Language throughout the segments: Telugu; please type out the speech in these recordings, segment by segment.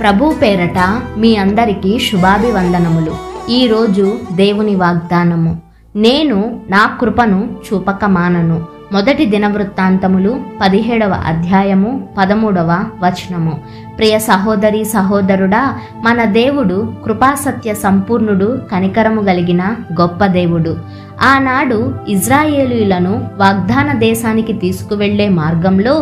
ప్రభు పేరట మీ అందరికీ శుభాభివందనములు. ఈరోజు దేవుని వాగ్దానము, నేను నా కృపను చూపక మానను. మొదటి దినవృత్తాంతములు 17వ అధ్యాయము 13వ వచనము. ప్రియ సహోదరి సహోదరుడా, మన దేవుడు కృపాసత్య సంపూర్ణుడు, కనికరము కలిగిన గొప్ప దేవుడు. ఆనాడు ఇజ్రాయేలీయులను వాగ్దాన దేశానికి తీసుకువెళ్లే మార్గంలో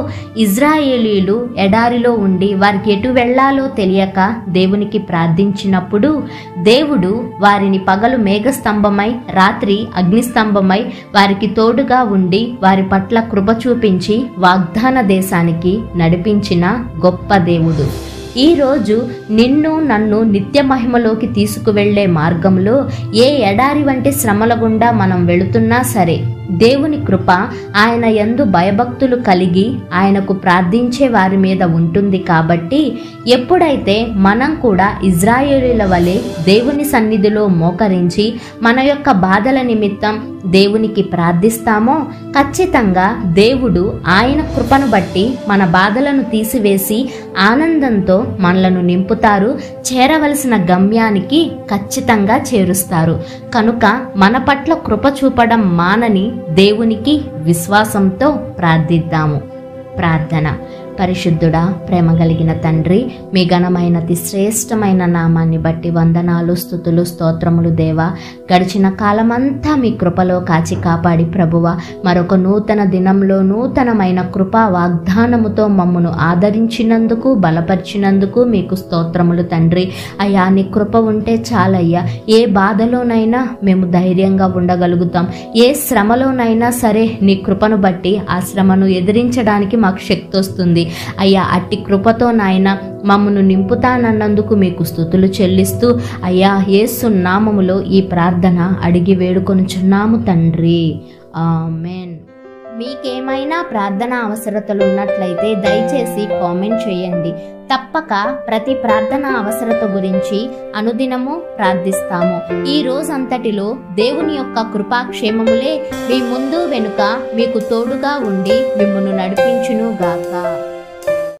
ఇజ్రాయేలీయులు ఎడారిలో ఉండి వారికి ఎటు వెళ్లాలో తెలియక దేవునికి ప్రార్థించినప్పుడు దేవుడు వారిని పగలు మేఘస్తంభమై రాత్రి అగ్నిస్తంభమై వారికి తోడుగా ఉండి వారి పట్ల కృప చూపించి వాగ్దాన దేశానికి నడిపించిన గొప్ప దేవుడు. ఈరోజు నిన్ను నన్ను నిత్య మహిమలోకి తీసుకువెళ్లే మార్గంలో ఏ ఎడారి వంటి శ్రమల గుండా మనం వెళుతున్నా సరే, దేవుని కృప ఆయన యందు భయభక్తులు కలిగి ఆయనకు ప్రార్థించే వారి మీద ఉంటుంది. కాబట్టి ఎప్పుడైతే మనం కూడా ఇజ్రాయేలీల వలె దేవుని సన్నిధిలో మోకరించి మన యొక్క బాధల నిమిత్తం దేవునికి ప్రార్థిస్తామో, ఖచ్చితంగా దేవుడు ఆయన కృపను బట్టి మన బాధలను తీసివేసి ఆనందంతో మనలను నింపుతారు. చేరవలసిన గమ్యానికి ఖచ్చితంగా చేరుస్తారు. కనుక మన పట్ల కృప చూపడం మానని దేవునికి విశ్వాసంతో ప్రార్థిద్దాము. ప్రార్థన. పరిశుద్ధుడా, ప్రేమ కలిగిన తండ్రి, మీ ఘనమైన శ్రేష్టమైన నామాన్ని బట్టి వందనాలు, స్తుతులు, స్తోత్రములు దేవా. గడిచిన కాలమంతా మీ కృపలో కాచి కాపాడి ప్రభువ, మరొక నూతన దినంలో నూతనమైన కృపా వాగ్దానముతో మమ్మను ఆదరించినందుకు, బలపరిచినందుకు మీకు స్తోత్రములు తండ్రి. అయ్యా, నీ కృప ఉంటే చాలయ్యా. ఏ బాధలోనైనా మేము ధైర్యంగా ఉండగలుగుతాం. ఏ శ్రమలోనైనా సరే నీ కృపను బట్టి ఆ శ్రమను ఎదిరించడానికి మాకు శక్తి వస్తుంది. అయ్యా, అట్టి కృపతో నాయన మమ్మను నింపుతానన్నందుకు మీకు స్తుతులు చెల్లిస్తూ, అయ్యా యేసు నామములో ఈ ప్రార్థన అడిగి వేడుకొనుచున్నాము తండ్రి. ఆమేన్. మీకేమైనా ప్రార్థన అవసరతలు ఉన్నట్లయితే దయచేసి కామెంట్ చేయండి. తప్పక ప్రతి ప్రార్థన అవసరత గురించి అనుదినము ప్రార్థిస్తాము. ఈ రోజంతటిలో దేవుని యొక్క కృపాక్షేమములే మీ ముందు వెనుక మీకు తోడుగా ఉండి మిమ్మును నడిపించును గాక.